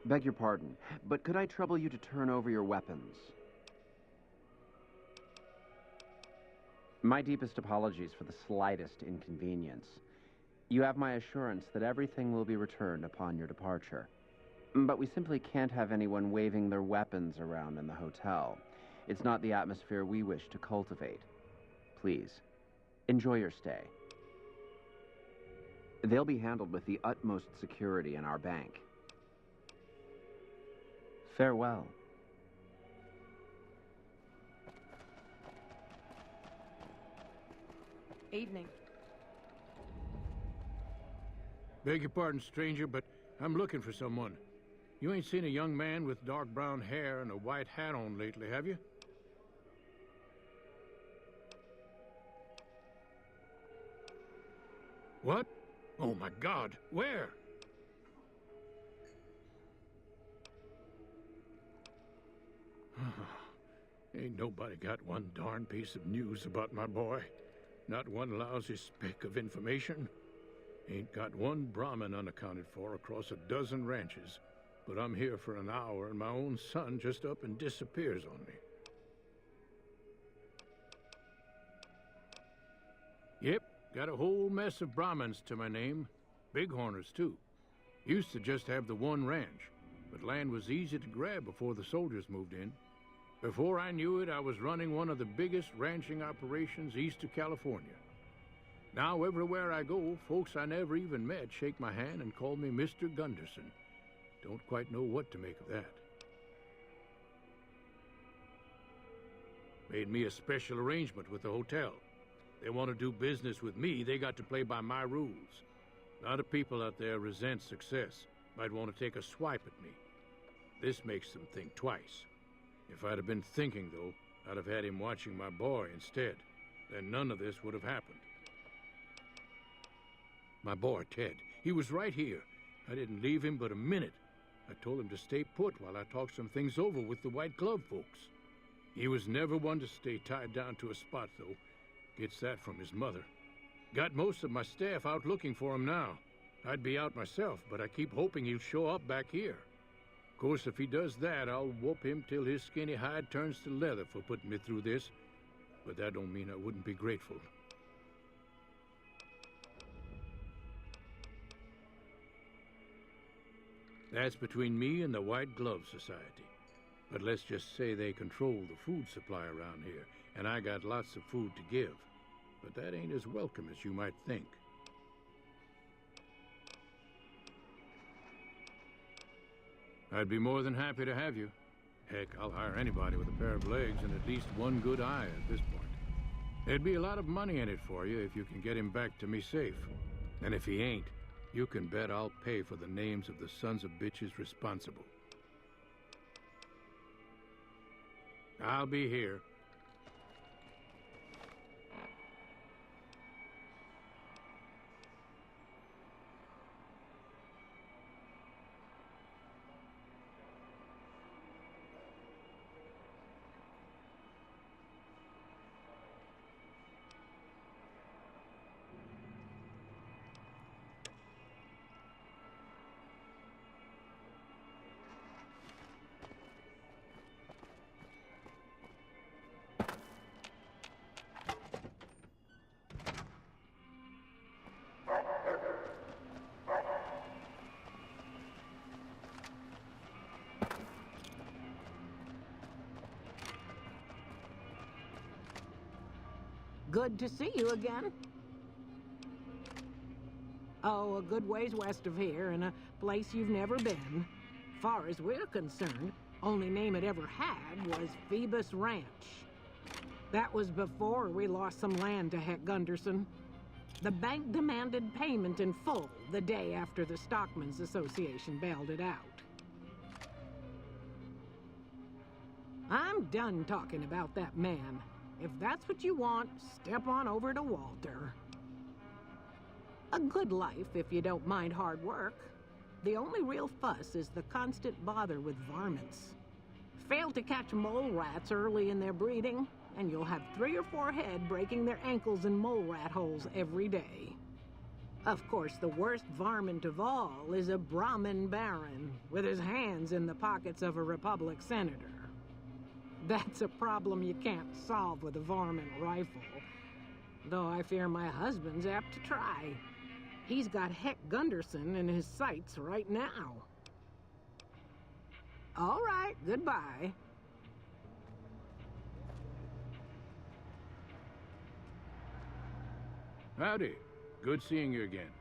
Beg your pardon, but could I trouble you to turn over your weapons? My deepest apologies for the slightest inconvenience. You have my assurance that everything will be returned upon your departure. But we simply can't have anyone waving their weapons around in the hotel. It's not the atmosphere we wish to cultivate. Please, enjoy your stay. They'll be handled with the utmost security in our bank. Farewell. Evening. Beg your pardon, stranger, but I'm looking for someone. You ain't seen a young man with dark brown hair and a white hat on lately, have you? What? Oh my God, where? Ain't nobody got one darn piece of news about my boy. Not one lousy speck of information. Ain't got one Brahmin unaccounted for across a dozen ranches. But I'm here for an hour and my own son just up and disappears on me. Yep, got a whole mess of Brahmins to my name. Bighorners, too. Used to just have the one ranch, but land was easy to grab before the soldiers moved in. Before I knew it, I was running one of the biggest ranching operations east of California. Now, everywhere I go, folks I never even met shake my hand and call me Mr. Gunderson. Don't quite know what to make of that. Made me a special arrangement with the hotel. They want to do business with me, they got to play by my rules. A lot of people out there resent success, might want to take a swipe at me. This makes them think twice. If I'd have been thinking, though, I'd have had him watching my boy instead. Then none of this would have happened. My boy, Ted, he was right here. I didn't leave him but a minute. I told him to stay put while I talked some things over with the White Glove folks. He was never one to stay tied down to a spot, though. Gets that from his mother. Got most of my staff out looking for him now. I'd be out myself, but I keep hoping he'll show up back here. Of course, if he does that, I'll whoop him till his skinny hide turns to leather for putting me through this. But that don't mean I wouldn't be grateful. That's between me and the White Glove Society. But let's just say they control the food supply around here, and I got lots of food to give. But that ain't as welcome as you might think. I'd be more than happy to have you. Heck, I'll hire anybody with a pair of legs and at least one good eye at this point. There'd be a lot of money in it for you if you can get him back to me safe. And if he ain't, you can bet I'll pay for the names of the sons of bitches responsible. I'll be here. Good to see you again. Oh, a good ways west of here, in a place you've never been. Far as we're concerned, only name it ever had was Phoebus Ranch. That was before we lost some land to Heck Gunderson. The bank demanded payment in full the day after the Stockmen's Association bailed it out. I'm done talking about that man. If that's what you want, step on over to Walter. A good life if you don't mind hard work. The only real fuss is the constant bother with varmints. Fail to catch mole rats early in their breeding, and you'll have 3 or 4 head breaking their ankles in mole rat holes every day. Of course, the worst varmint of all is a Brahmin baron with his hands in the pockets of a Republic senator. That's a problem you can't solve with a varmint rifle, though I fear my husband's apt to try. He's got Heck Gunderson in his sights right now. All right, goodbye. Howdy. Good seeing you again.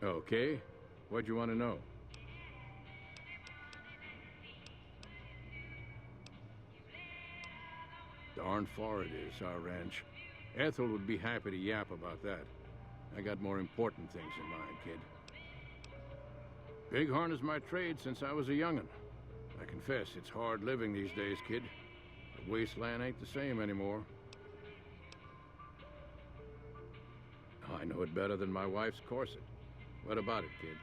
Okay. What'd you want to know? Darn far it is, our ranch. Ethel would be happy to yap about that. I got more important things in mind, kid. Bighorn is my trade since I was a young'un. I confess, it's hard living these days, kid. The wasteland ain't the same anymore. I know it better than my wife's corset. What about it, kid?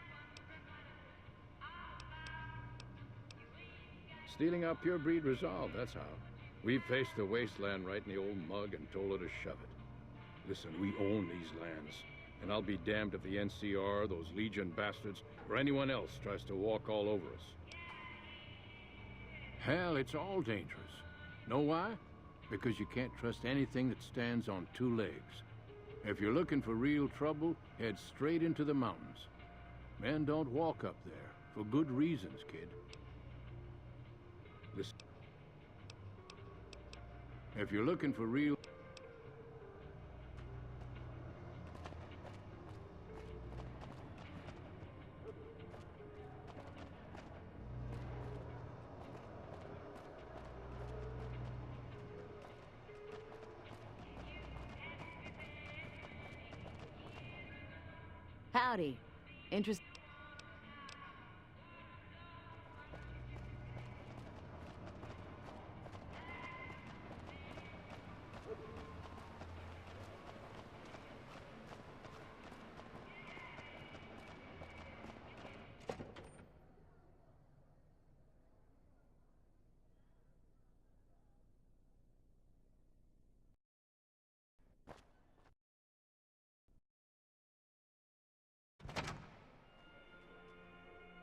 Stealing our pure breed resolve, that's how. We faced the wasteland right in the old mug and told her to shove it. Listen, we own these lands, and I'll be damned if the NCR, those Legion bastards, or anyone else tries to walk all over us. Hell, it's all dangerous. Know why? Because you can't trust anything that stands on two legs. If you're looking for real trouble, head straight into the mountains. Men don't walk up there, for good reasons, kid. Listen. If you're looking for real... Howdy. Interest...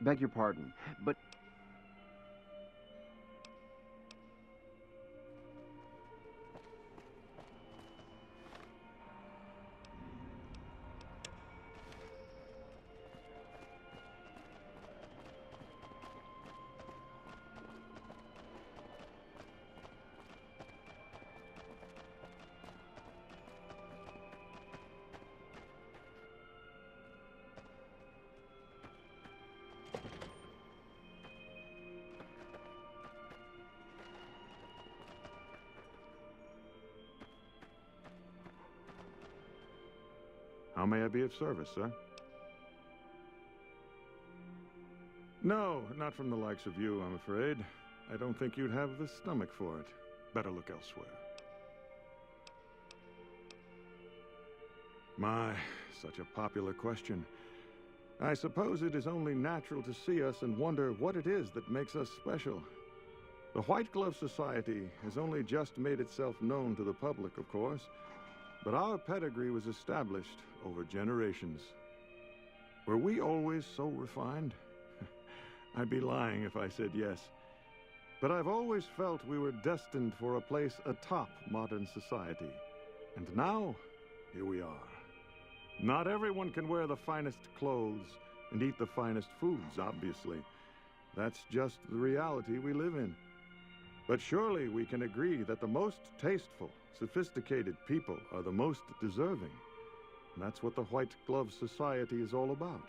Beg your pardon, but... How may I be of service, sir? No, not from the likes of you, I'm afraid. I don't think you'd have the stomach for it. Better look elsewhere. My, such a popular question. I suppose it is only natural to see us and wonder what it is that makes us special. The White Glove Society has only just made itself known to the public, of course, but our pedigree was established over generations. Were we always so refined? I'd be lying if I said yes. But I've always felt we were destined for a place atop modern society. And now, here we are. Not everyone can wear the finest clothes and eat the finest foods, obviously. That's just the reality we live in. But surely we can agree that the most tasteful, sophisticated people are the most deserving. And that's what the White Glove Society is all about.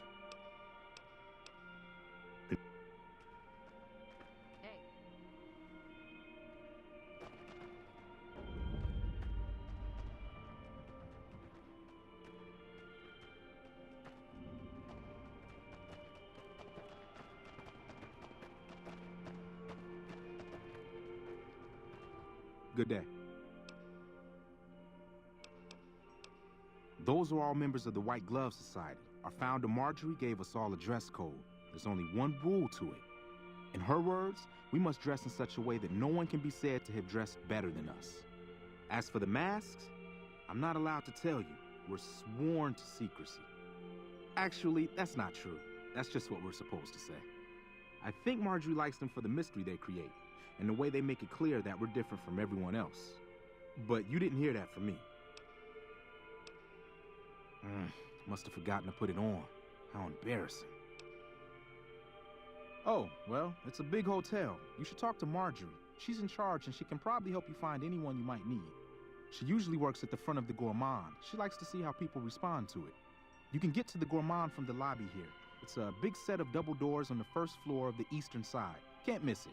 Good day. Those are all members of the White Glove Society. Our founder, Marjorie, gave us all a dress code. There's only one rule to it. In her words, we must dress in such a way that no one can be said to have dressed better than us. As for the masks, I'm not allowed to tell you. We're sworn to secrecy. Actually, that's not true. That's just what we're supposed to say. I think Marjorie likes them for the mystery they create, and the way they make it clear that we're different from everyone else. But you didn't hear that from me. Must have forgotten to put it on. How embarrassing. Oh, well, it's a big hotel. You should talk to Marjorie. She's in charge, and she can probably help you find anyone you might need. She usually works at the front of the Gourmand. She likes to see how people respond to it. You can get to the Gourmand from the lobby here. It's a big set of double doors on the first floor of the eastern side. Can't miss it.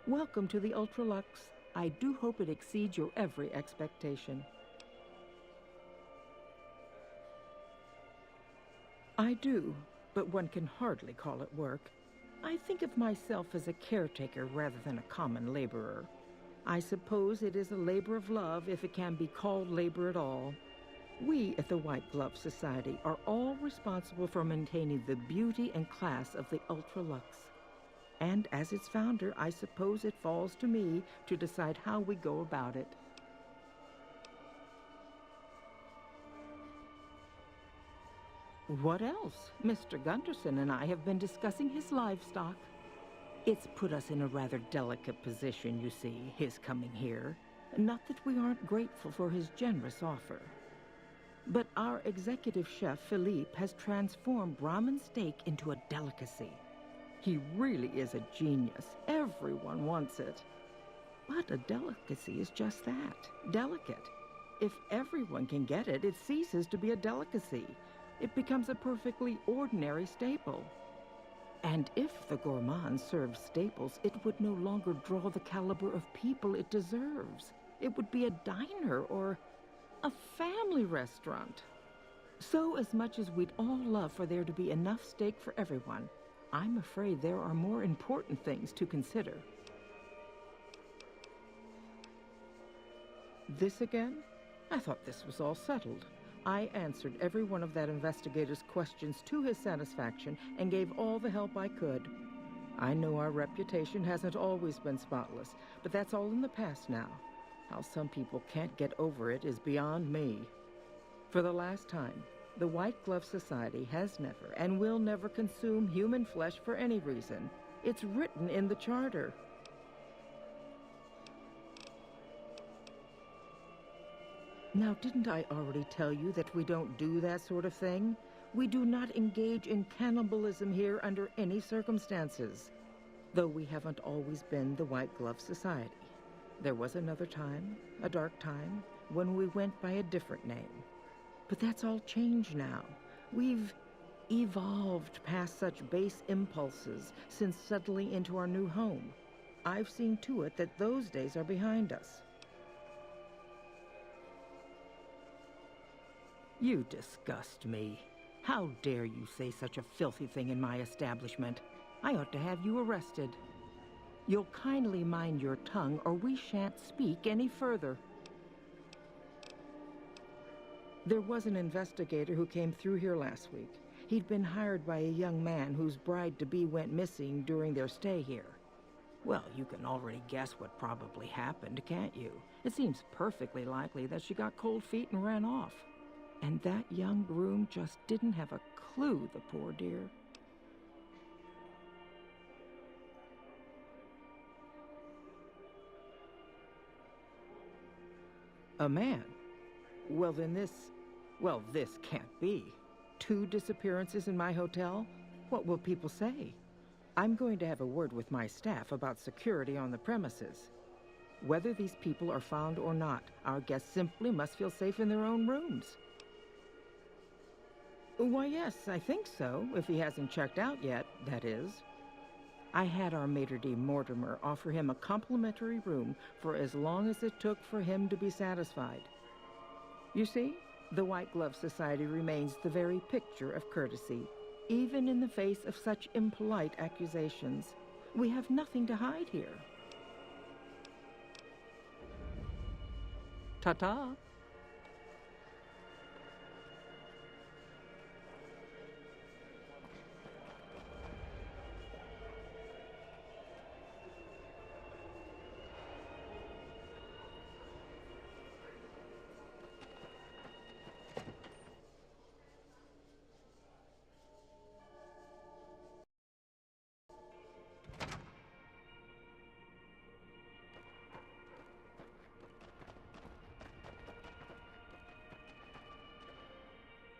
Welcome to the Ultralux. I do hope it exceeds your every expectation. I do, but one can hardly call it work. I think of myself as a caretaker rather than a common laborer. I suppose it is a labor of love if it can be called labor at all. We at the White Glove Society are all responsible for maintaining the beauty and class of the Ultralux. And as its founder, I suppose it falls to me to decide how we go about it. What else? Mr. Gunderson and I have been discussing his livestock. It's put us in a rather delicate position, you see, his coming here. Not that we aren't grateful for his generous offer. But our executive chef, Philippe, has transformed Brahmin steak into a delicacy. He really is a genius. Everyone wants it. But a delicacy is just that, delicate. If everyone can get it, it ceases to be a delicacy. It becomes a perfectly ordinary staple. And if the gourmand serves staples, it would no longer draw the caliber of people it deserves. It would be a diner or a family restaurant. So as much as we'd all love for there to be enough steak for everyone, I'm afraid there are more important things to consider. This again? I thought this was all settled. I answered every one of that investigator's questions to his satisfaction and gave all the help I could. I know our reputation hasn't always been spotless, but that's all in the past now. How some people can't get over it is beyond me. For the last time, the White Glove Society has never and will never consume human flesh for any reason. It's written in the charter. Now, didn't I already tell you that we don't do that sort of thing? We do not engage in cannibalism here under any circumstances. Though we haven't always been the White Glove Society. There was another time, a dark time, when we went by a different name. But that's all changed now. We've evolved past such base impulses since settling into our new home. I've seen to it that those days are behind us. You disgust me. How dare you say such a filthy thing in my establishment? I ought to have you arrested. You'll kindly mind your tongue, or we shan't speak any further. There was an investigator who came through here last week. He'd been hired by a young man whose bride-to-be went missing during their stay here. Well, you can already guess what probably happened, can't you? It seems perfectly likely that she got cold feet and ran off. And that young groom just didn't have a clue, the poor dear. A man? Well, then this can't be. 2 disappearances in my hotel? What will people say? I'm going to have a word with my staff about security on the premises. Whether these people are found or not, our guests simply must feel safe in their own rooms. Why, yes, I think so, if he hasn't checked out yet, that is. I had our maitre d' Mortimer offer him a complimentary room for as long as it took for him to be satisfied. You see, the White Glove Society remains the very picture of courtesy. Even in the face of such impolite accusations, we have nothing to hide here. Ta-ta.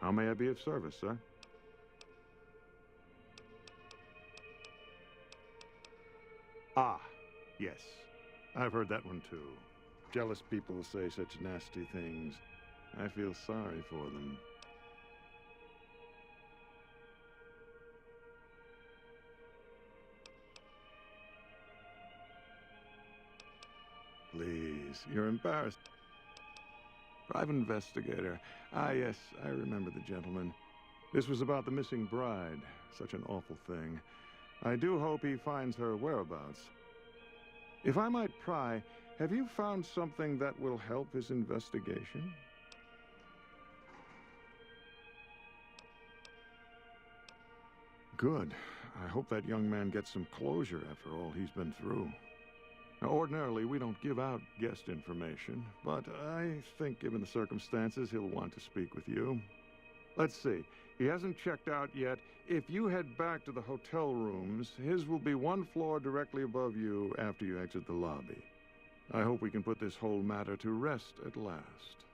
How may I be of service, sir? Ah, yes. I've heard that one too. Jealous people say such nasty things. I feel sorry for them. Please, you're embarrassed. Private investigator. Ah, yes, I remember the gentleman. This was about the missing bride. Such an awful thing. I do hope he finds her whereabouts. If I might pry, have you found something that will help his investigation? Good. I hope that young man gets some closure after all he's been through. Now, ordinarily, we don't give out guest information, but I think given the circumstances, he'll want to speak with you. Let's see. He hasn't checked out yet. If you head back to the hotel rooms, his will be one floor directly above you after you exit the lobby. I hope we can put this whole matter to rest at last.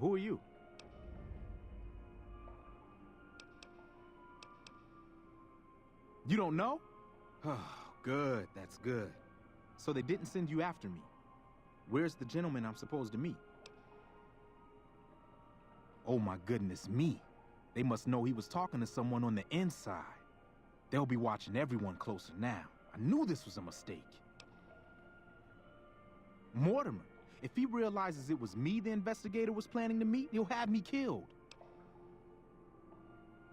Who are you? You don't know? Oh, good, that's good. So they didn't send you after me. Where's the gentleman I'm supposed to meet? Oh my goodness me. They must know he was talking to someone on the inside. They'll be watching everyone closer now. I knew this was a mistake. Mortimer, if he realizes it was me the investigator was planning to meet, he'll have me killed.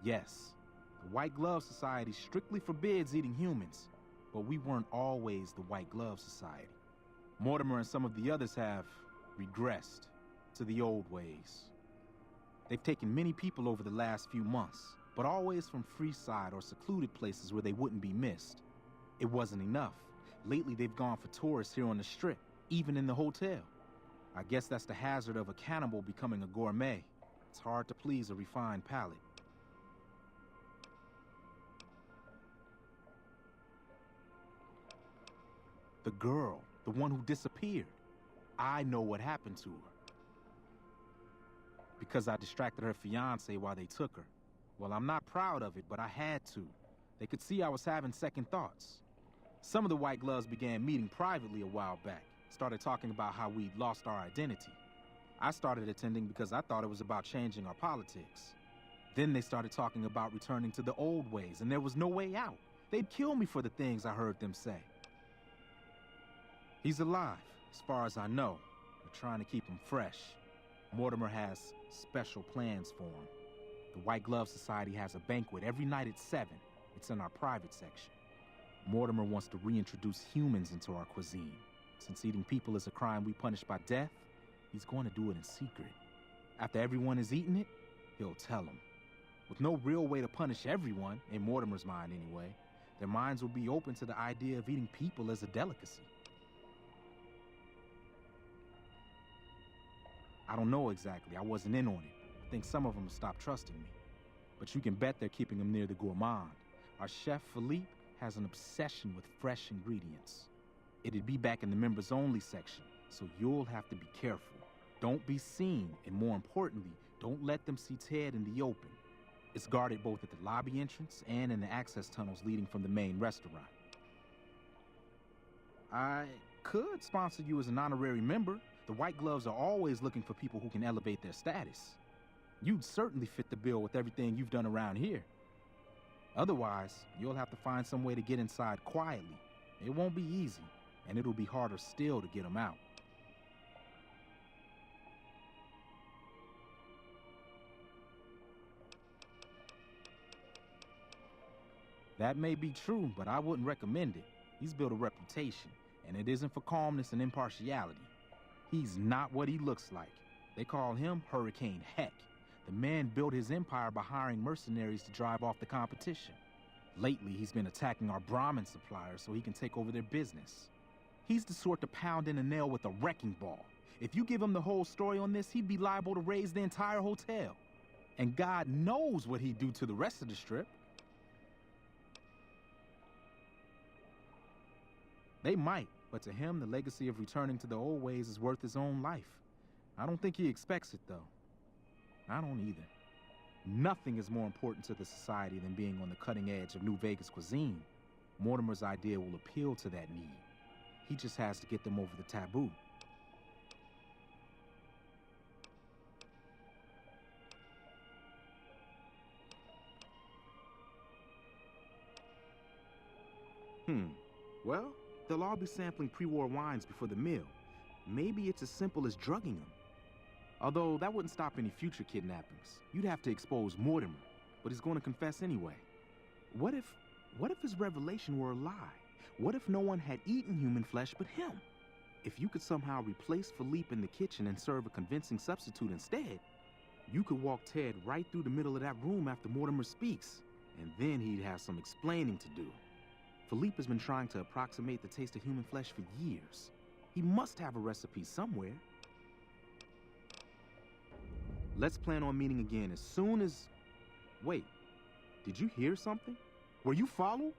Yes, the White Glove Society strictly forbids eating humans, but we weren't always the White Glove Society. Mortimer and some of the others have regressed to the old ways. They've taken many people over the last few months, but always from Freeside or secluded places where they wouldn't be missed. It wasn't enough. Lately, they've gone for tourists here on the Strip, even in the hotel. I guess that's the hazard of a cannibal becoming a gourmet. It's hard to please a refined palate. The girl, the one who disappeared. I know what happened to her. Because I distracted her fiancé while they took her. Well, I'm not proud of it, but I had to. They could see I was having second thoughts. Some of the White Gloves began meeting privately a while back, started talking about how we'd lost our identity. I started attending because I thought it was about changing our politics. Then they started talking about returning to the old ways, and there was no way out. They'd kill me for the things I heard them say. He's alive, as far as I know. We're trying to keep him fresh. Mortimer has special plans for him. The White Glove Society has a banquet every night at 7. It's in our private section. Mortimer wants to reintroduce humans into our cuisine. Since eating people is a crime we punish by death, he's going to do it in secret. After everyone has eaten it, he'll tell them. With no real way to punish everyone, in Mortimer's mind anyway, their minds will be open to the idea of eating people as a delicacy. I don't know exactly. I wasn't in on it. I think some of them stopped trusting me. But you can bet they're keeping him near the gourmand. Our chef, Philippe, has an obsession with fresh ingredients. It'd be back in the members-only section, so you'll have to be careful. Don't be seen, and more importantly, don't let them see Ted in the open. It's guarded both at the lobby entrance and in the access tunnels leading from the main restaurant. I could sponsor you as an honorary member. The White Gloves are always looking for people who can elevate their status. You'd certainly fit the bill with everything you've done around here. Otherwise, you'll have to find some way to get inside quietly. It won't be easy, and it'll be harder still to get them out. That may be true, but I wouldn't recommend it. He's built a reputation, and it isn't for calmness and impartiality. He's not what he looks like. They call him Hurricane Heck. The man built his empire by hiring mercenaries to drive off the competition. Lately, he's been attacking our Brahmin suppliers so he can take over their business. He's the sort to pound in a nail with a wrecking ball. If you give him the whole story on this, he'd be liable to raise the entire hotel. And God knows what he'd do to the rest of the Strip. They might, but to him, the legacy of returning to the old ways is worth his own life. I don't think he expects it, though. I don't either. Nothing is more important to the society than being on the cutting edge of New Vegas cuisine. Mortimer's idea will appeal to that need. He just has to get them over the taboo. Well, they'll all be sampling pre-war wines before the meal. Maybe it's as simple as drugging them. Although that wouldn't stop any future kidnappings. You'd have to expose Mortimer, but he's going to confess anyway. What if his revelation were a lie? What if no one had eaten human flesh but him? If you could somehow replace Philippe in the kitchen and serve a convincing substitute instead, you could walk Ted right through the middle of that room after Mortimer speaks, and then he'd have some explaining to do. Philippe has been trying to approximate the taste of human flesh for years. He must have a recipe somewhere. Let's plan on meeting again as soon as... Wait, did you hear something? Were you followed?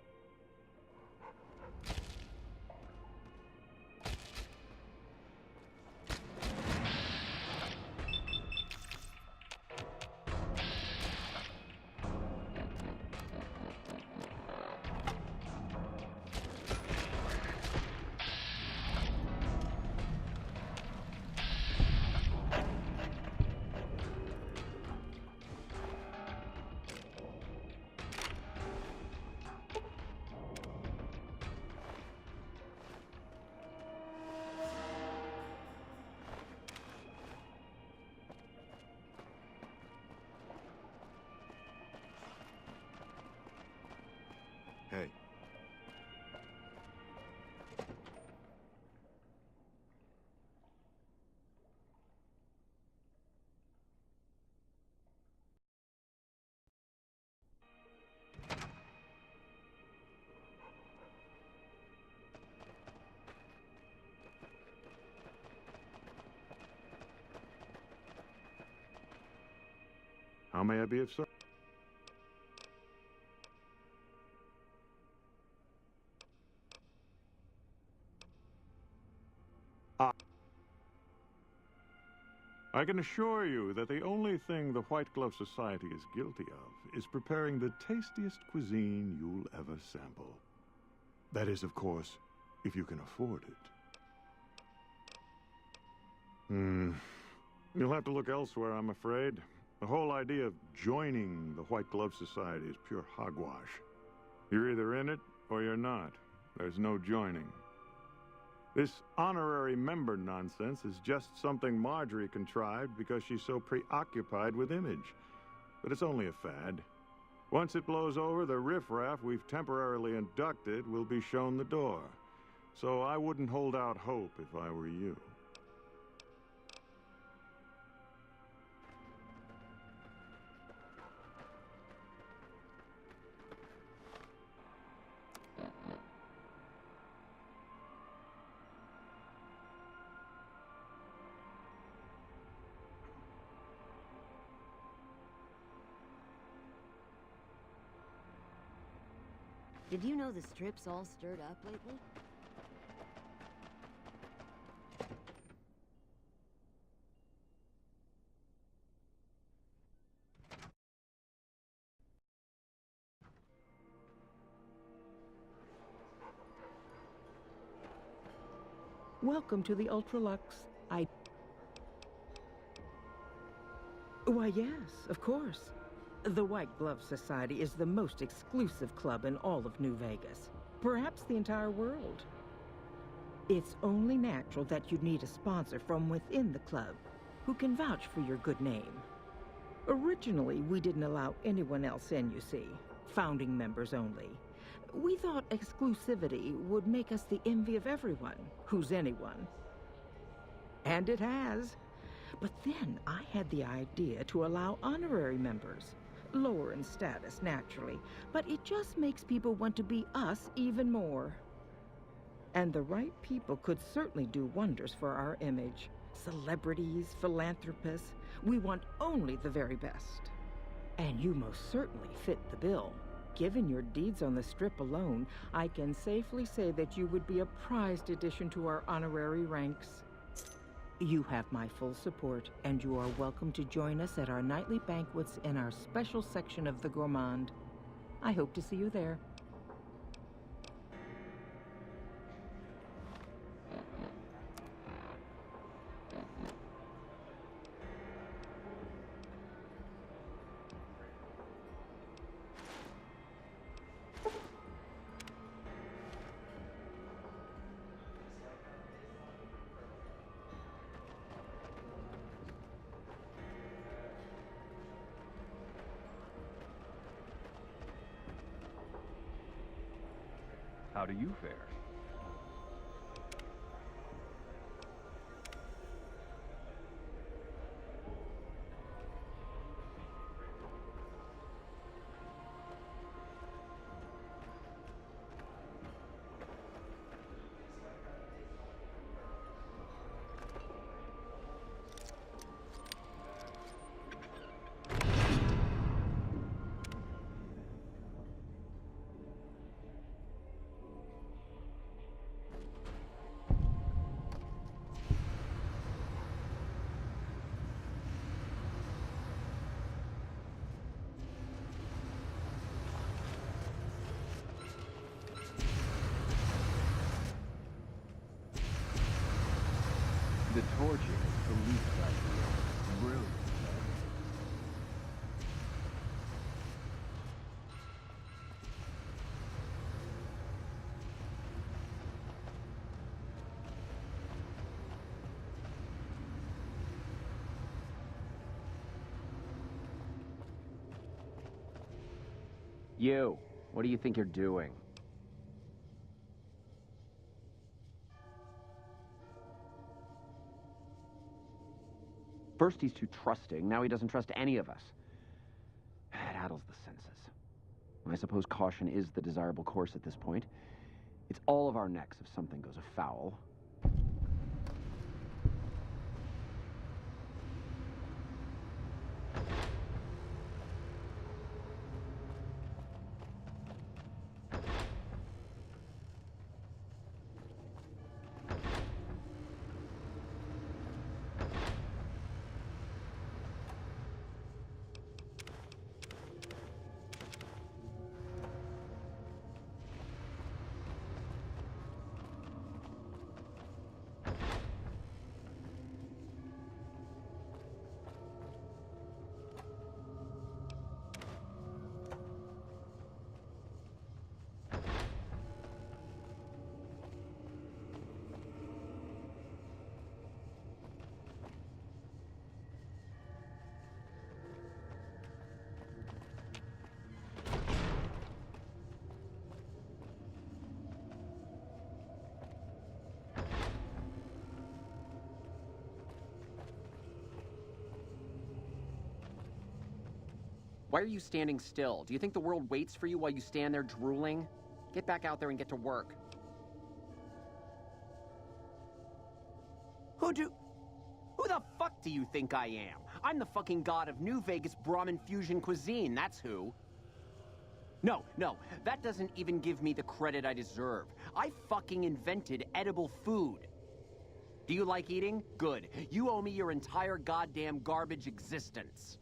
How may I be of service? I can assure you that the only thing the White Glove Society is guilty of is preparing the tastiest cuisine you'll ever sample. That is, of course, if you can afford it. You'll have to look elsewhere, I'm afraid. The whole idea of joining the White Glove Society is pure hogwash. You're either in it or you're not. There's no joining. This honorary member nonsense is just something Marjorie contrived because she's so preoccupied with image. But it's only a fad. Once it blows over, the riffraff we've temporarily inducted will be shown the door. So I wouldn't hold out hope if I were you. Did you know the Strip's all stirred up lately? Welcome to the Ultralux. Why, yes, of course. The White Glove Society is the most exclusive club in all of New Vegas, perhaps the entire world. It's only natural that you'd need a sponsor from within the club who can vouch for your good name. Originally, we didn't allow anyone else in, you see, founding members only. We thought exclusivity would make us the envy of everyone who's anyone. And it has. But then I had the idea to allow honorary members. Lower in status, naturally, but it just makes people want to be us even more. And the right people could certainly do wonders for our image. Celebrities, philanthropists, we want only the very best. And you most certainly fit the bill. Given your deeds on the Strip alone, I can safely say that you would be a prized addition to our honorary ranks. You have my full support, and you are welcome to join us at our nightly banquets in our special section of the Gourmand. I hope to see you there. How do you fare? The torching is the least ideal. Brilliant. You, what do you think you're doing? First he's too trusting, now he doesn't trust any of us. It addles the senses. I suppose caution is the desirable course at this point. It's all of our necks if something goes afoul. Why are you standing still? Do you think the world waits for you while you stand there drooling? Get back out there and get to work. Who the fuck do you think I am? I'm the fucking god of New Vegas Brahmin fusion cuisine, that's who. No, that doesn't even give me the credit I deserve. I fucking invented edible food. Do you like eating? Good. You owe me your entire goddamn garbage existence.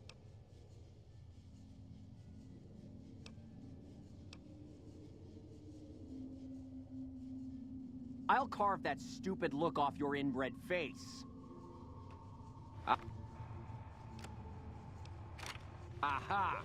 I'll carve that stupid look off your inbred face. Aha!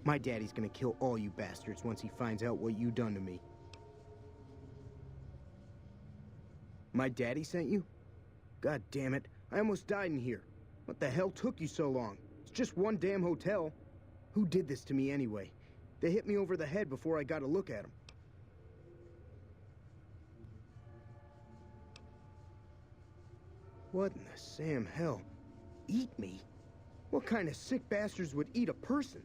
My daddy's gonna kill all you bastards once he finds out what you done to me. My daddy sent you? God damn it, I almost died in here. What the hell took you so long? It's just one damn hotel. Who did this to me anyway? They hit me over the head before I got a look at them. What in the Sam hell? Eat me? What kind of sick bastards would eat a person?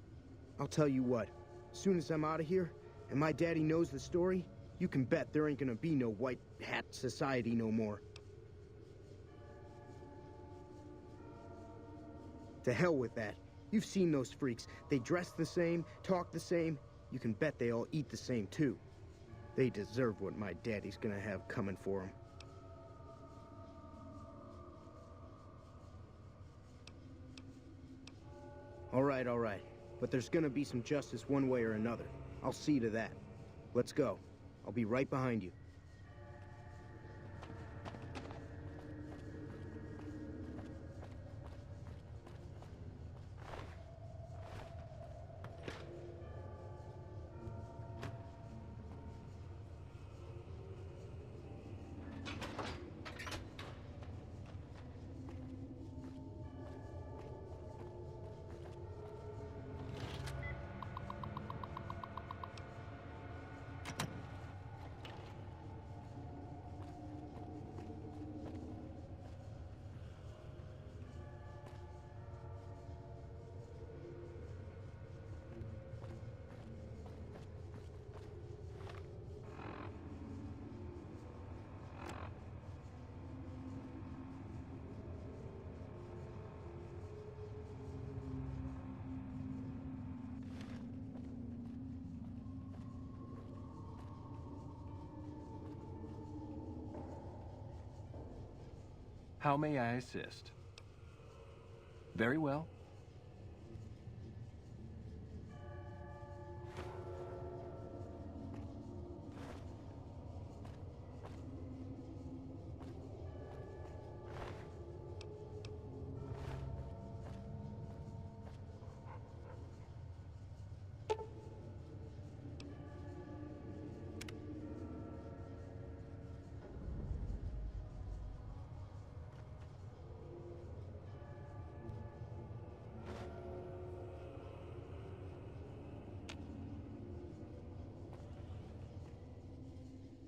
I'll tell you what, as soon as I'm out of here, and my daddy knows the story, you can bet there ain't gonna be no white hat society no more. To hell with that. You've seen those freaks. They dress the same, talk the same. You can bet they all eat the same too. They deserve what my daddy's gonna have coming for them. All right. But there's gonna be some justice one way or another. I'll see to that. Let's go. I'll be right behind you. How may I assist? Very well.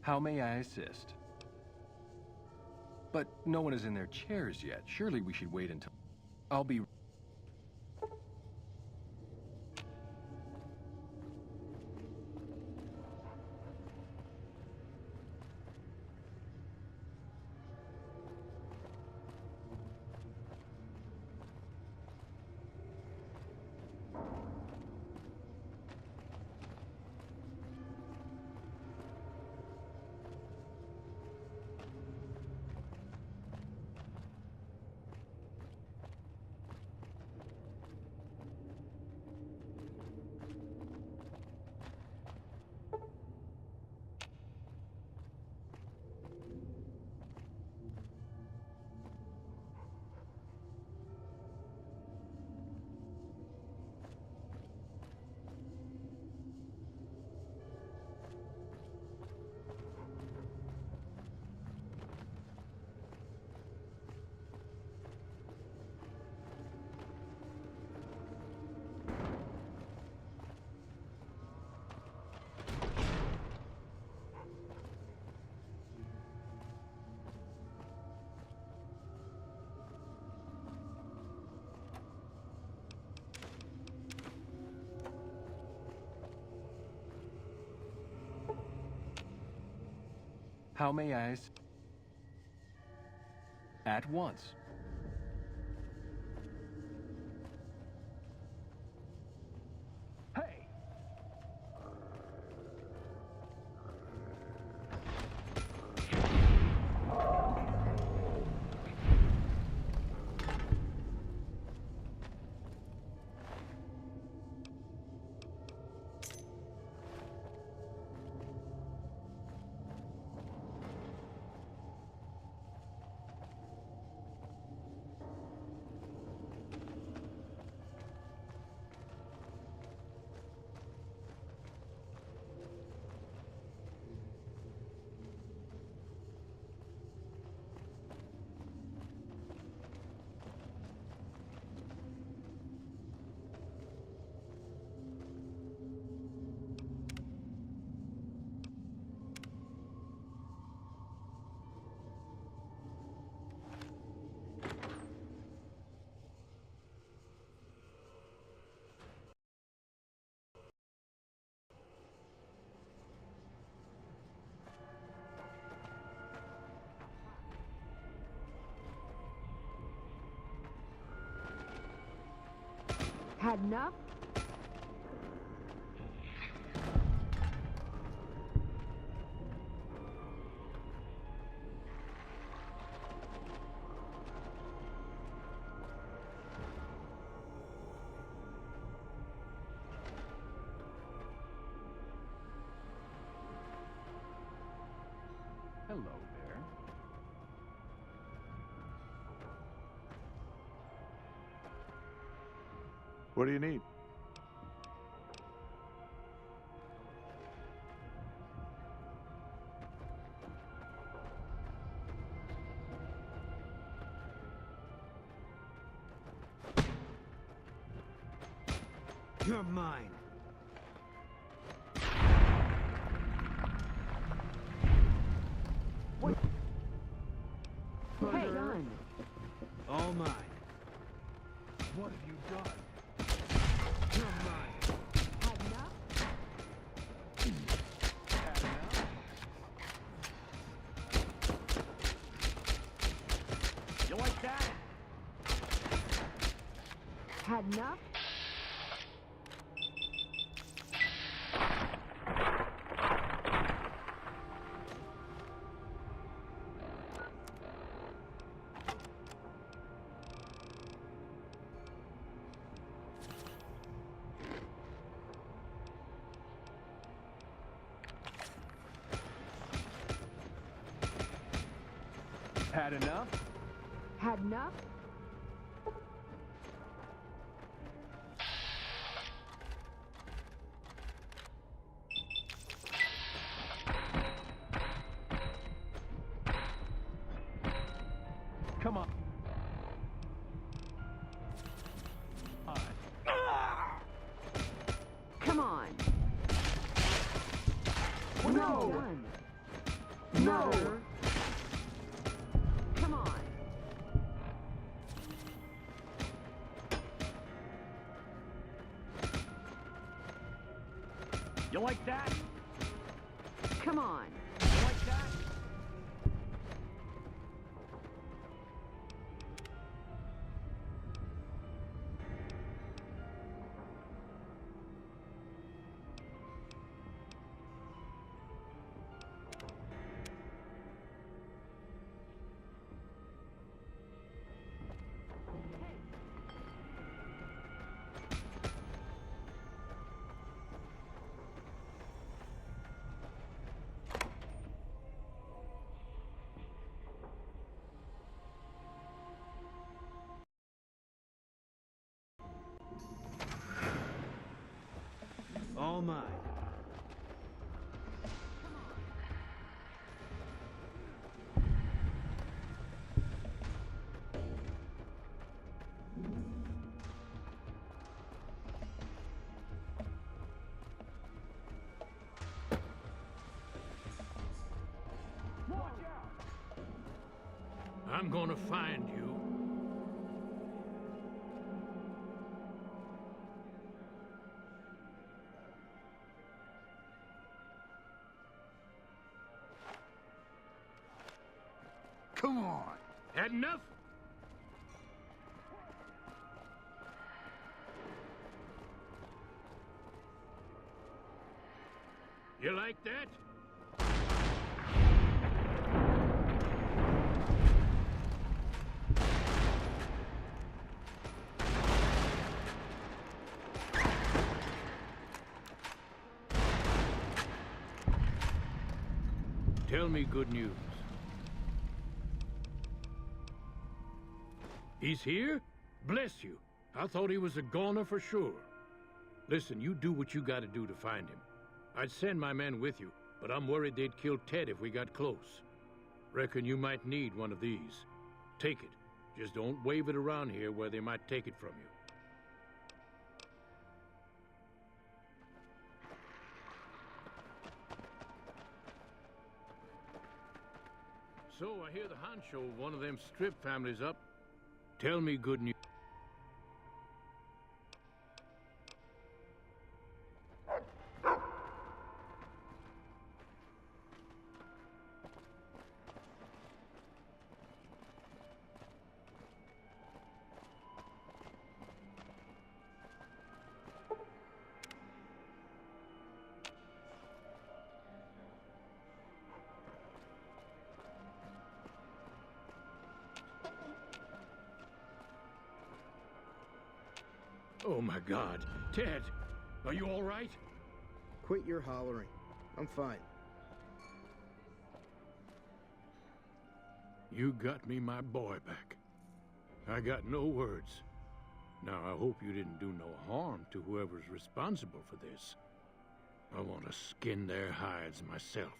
How may I assist? But no one is in their chairs yet. Surely we should wait until... I'll be... How may I at once? Hey! Had enough? Hello there. What do you need? You're mine. What? Hey, done. All mine. What have you done? You're mine. Had enough? Had enough? You like that? Had enough? Had enough? Had enough? Come on. Come on. What No. have you done? No. Come on. You like that? Come on. You like that? All mine. I'm gonna find you. Come on. Had enough? You like that? Tell me good news. He's here? Bless you. I thought he was a goner for sure. Listen, you do what you gotta do to find him. I'd send my men with you, but I'm worried they'd kill Ted if we got close. Reckon you might need one of these. Take it. Just don't wave it around here where they might take it from you. So, I hear the honcho of one of them strip families up. Tell me good news. Oh my God. Ted, are you all right? Quit your hollering. I'm fine. You got me my boy back. I got no words. Now, I hope you didn't do no harm to whoever's responsible for this. I want to skin their hides myself.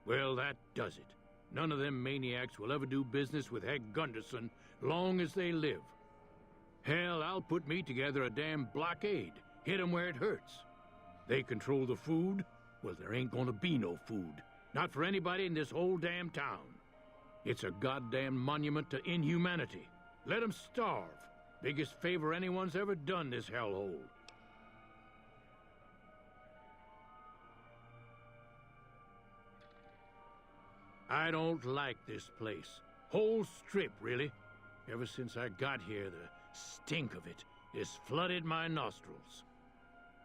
Well, that does it. None of them maniacs will ever do business with Heck Gunderson long as they live. Hell, I'll put me together a damn blockade. Hit 'em where it hurts. They control the food? Well, there ain't gonna be no food. Not for anybody in this whole damn town. It's a goddamn monument to inhumanity. Let 'em starve. Biggest favor anyone's ever done this hellhole. I don't like this place. Whole strip, really. Ever since I got here, the stink of it has flooded my nostrils.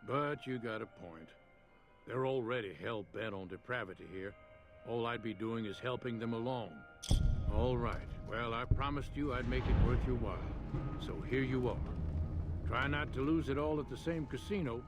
But you got a point. They're already hell-bent on depravity here. All I'd be doing is helping them along. All right. Well, I promised you I'd make it worth your while. So here you are. Try not to lose it all at the same casino.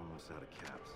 Almost out of caps.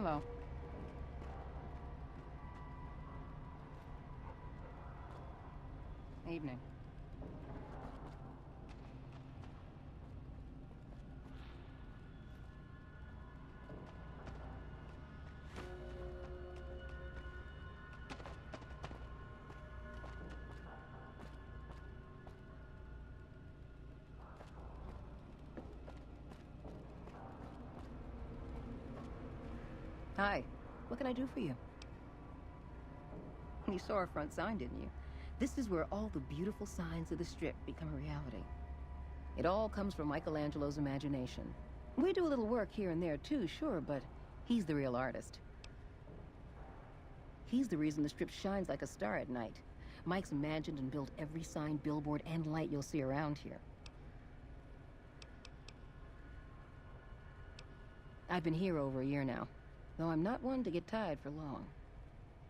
Hello. Evening. Hi. What can I do for you? You saw our front sign, didn't you? This is where all the beautiful signs of the Strip become a reality. It all comes from Michelangelo's imagination. We do a little work here and there too, sure, but he's the real artist. He's the reason the Strip shines like a star at night. Mike's imagined and built every sign, billboard, and light you'll see around here. I've been here over a year now, though I'm not one to get tired for long.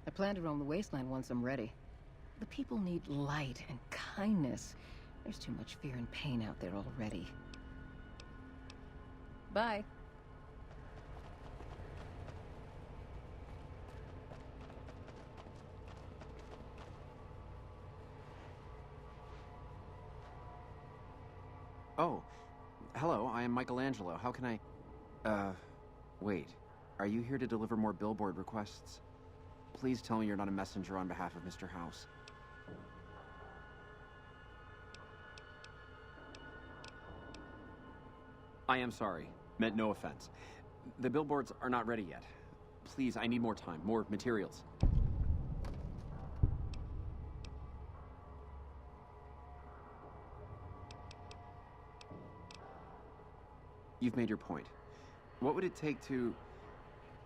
I plan to roam the wasteland once I'm ready. The people need light and kindness. There's too much fear and pain out there already. Bye. Oh, hello, I am Michelangelo. How can I... wait. Are you here to deliver more billboard requests? Please tell me you're not a messenger on behalf of Mr. House. I am sorry. Meant no offense. The billboards are not ready yet. Please, I need more time, more materials. You've made your point. What would it take to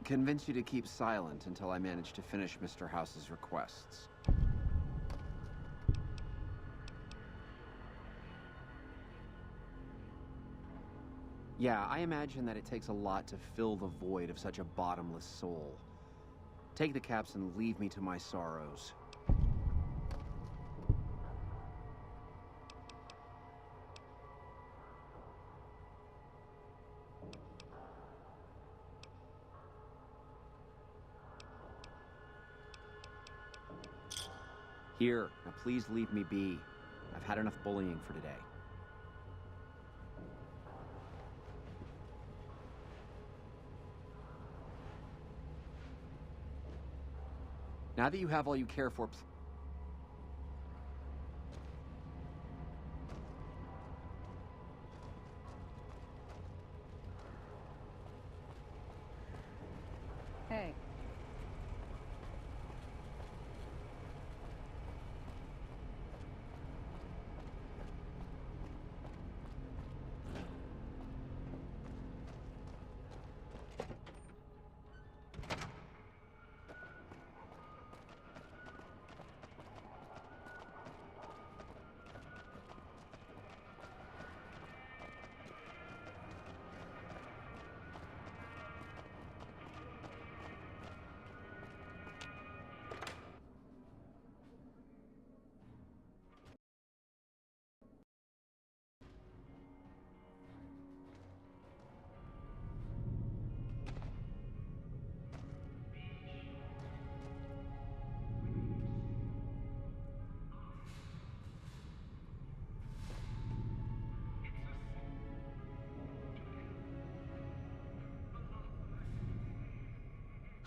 convince you to keep silent until I manage to finish Mr. House's requests? Yeah, I imagine that it takes a lot to fill the void of such a bottomless soul. Take the caps and leave me to my sorrows. Here, now please leave me be. I've had enough bullying for today. Now that you have all you care for, Hey.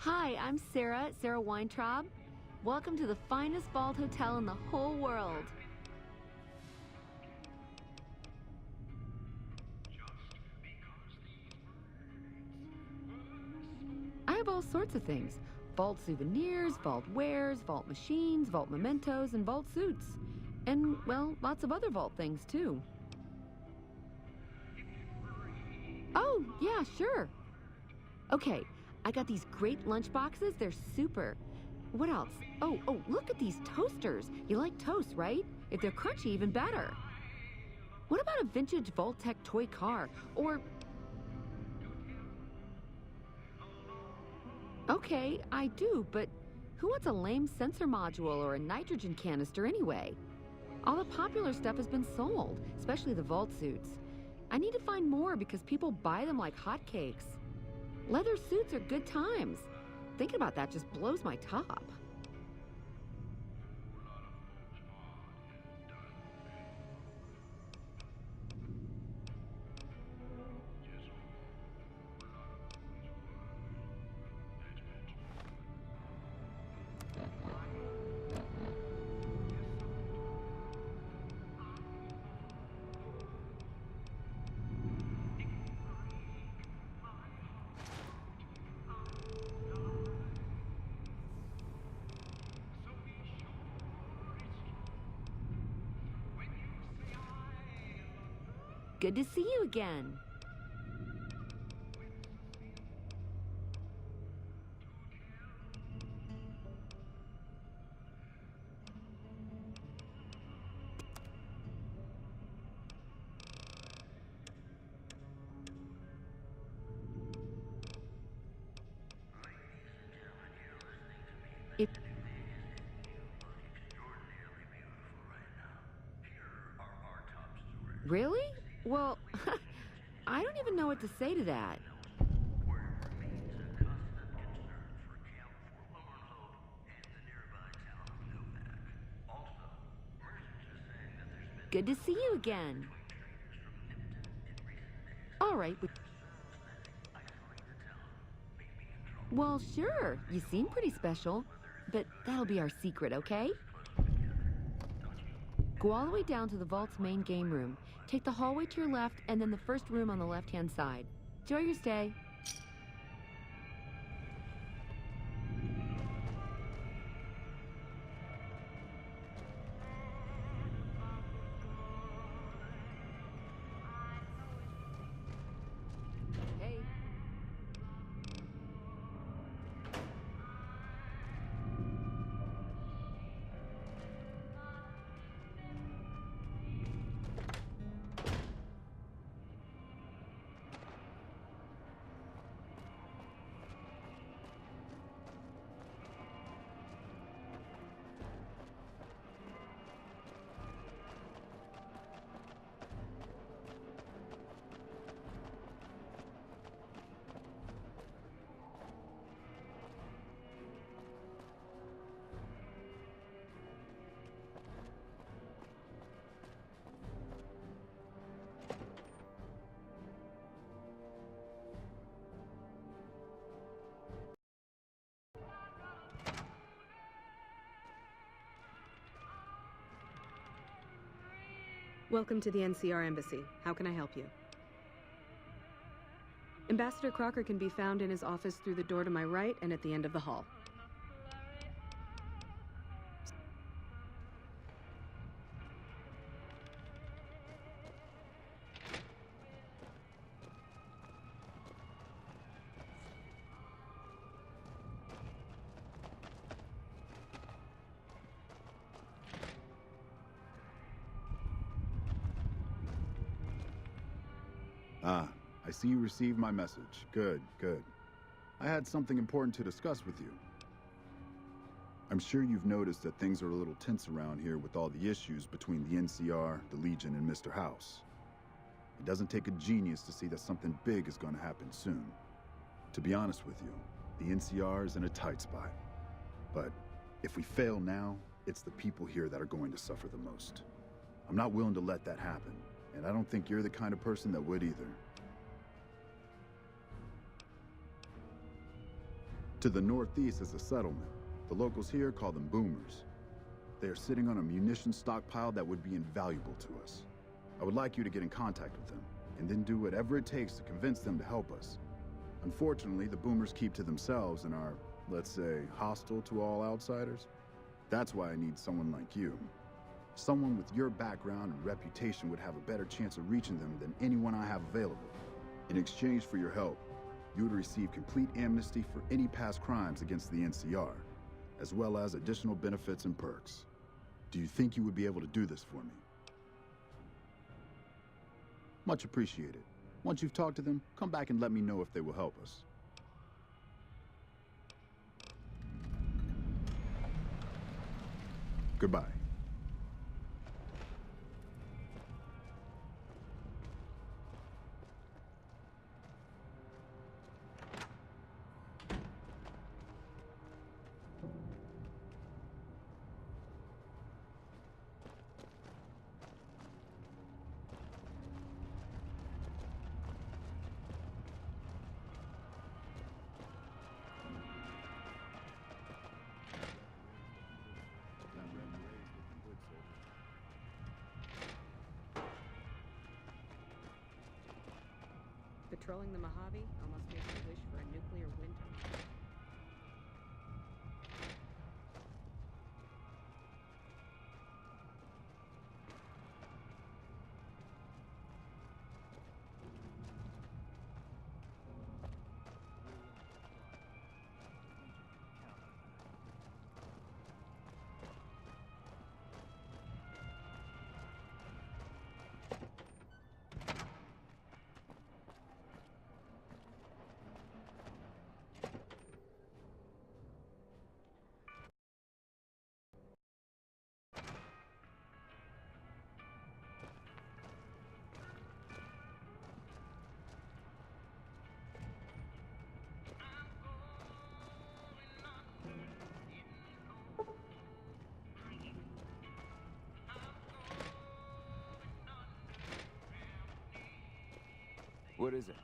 Hi, I'm Sarah Weintraub. Welcome to the finest bald hotel in the whole world. I have all sorts of things. Vault souvenirs, vault wares, vault machines, vault mementos, and vault suits. And, well, lots of other vault things, too. Oh, yeah, sure. Okay, I got these great lunch boxes. They're super. What else? Oh, look at these toasters. You like toast, right? If they're crunchy, even better. What about a vintage Vault-Tec toy car? Or... Okay, I do, but who wants a lame sensor module or a nitrogen canister anyway? All the popular stuff has been sold, especially the vault suits. I need to find more because people buy them like hotcakes. Leather suits are good times. Thinking about that just blows my top. Good to see you again. If Really? Well, I don't even know what to say to that. Good to see you again. All right. Well, sure. You seem pretty special, but that'll be our secret, okay? Go all the way down to the vault's main game room. Take the hallway to your left, and then the first room on the left-hand side. Enjoy your stay. Hey. Welcome to the NCR Embassy. How can I help you? Ambassador Crocker can be found in his office through the door to my right and at the end of the hall. Ah, I see you received my message. Good, good. I had something important to discuss with you. I'm sure you've noticed that things are a little tense around here with all the issues between the NCR, the Legion, and Mr. House. It doesn't take a genius to see that something big is going to happen soon. To be honest with you, the NCR is in a tight spot. But if we fail now, it's the people here that are going to suffer the most. I'm not willing to let that happen. And I don't think you're the kind of person that would either. To the northeast is a settlement. The locals here call them boomers. They are sitting on a munitions stockpile that would be invaluable to us. I would like you to get in contact with them, and then do whatever it takes to convince them to help us. Unfortunately, the boomers keep to themselves and are, let's say, hostile to all outsiders. That's why I need someone like you. Someone with your background and reputation would have a better chance of reaching them than anyone I have available. In exchange for your help, you would receive complete amnesty for any past crimes against the NCR, as well as additional benefits and perks. Do you think you would be able to do this for me? Much appreciated. Once you've talked to them, come back and let me know if they will help us. Goodbye. Patrolling the Mojave almost makes me wish for a nuclear winter. What is it?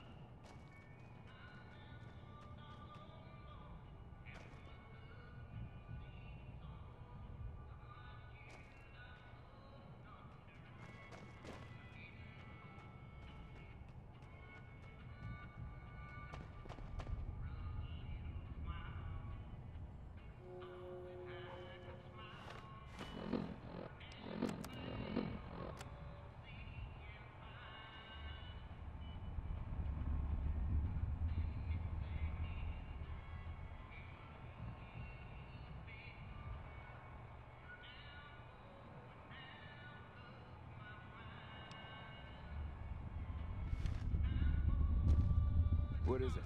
What is it?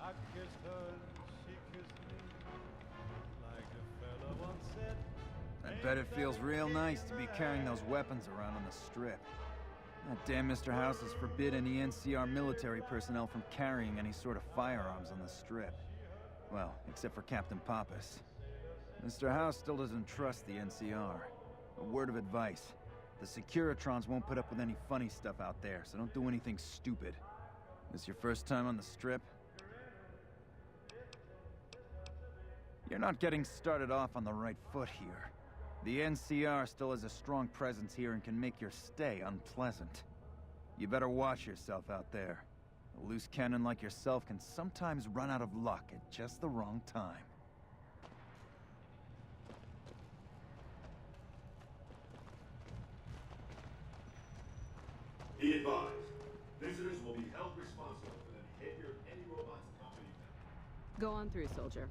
I kissed her and she kissed me, like a fella once said. I bet it feels real nice to be carrying those weapons around on the strip. That damn Mr. House has forbidden the NCR military personnel from carrying any sort of firearms on the strip. Well, except for Captain Pappas. Mr. House still doesn't trust the NCR. A word of advice. The Securitrons won't put up with any funny stuff out there, so don't do anything stupid. This your first time on the strip? You're not getting started off on the right foot here. The NCR still has a strong presence here and can make your stay unpleasant. You better watch yourself out there. A loose cannon like yourself can sometimes run out of luck at just the wrong time. Be advised, visitors will be held responsible for the behavior of any robots accompanying them. Go on through, soldier.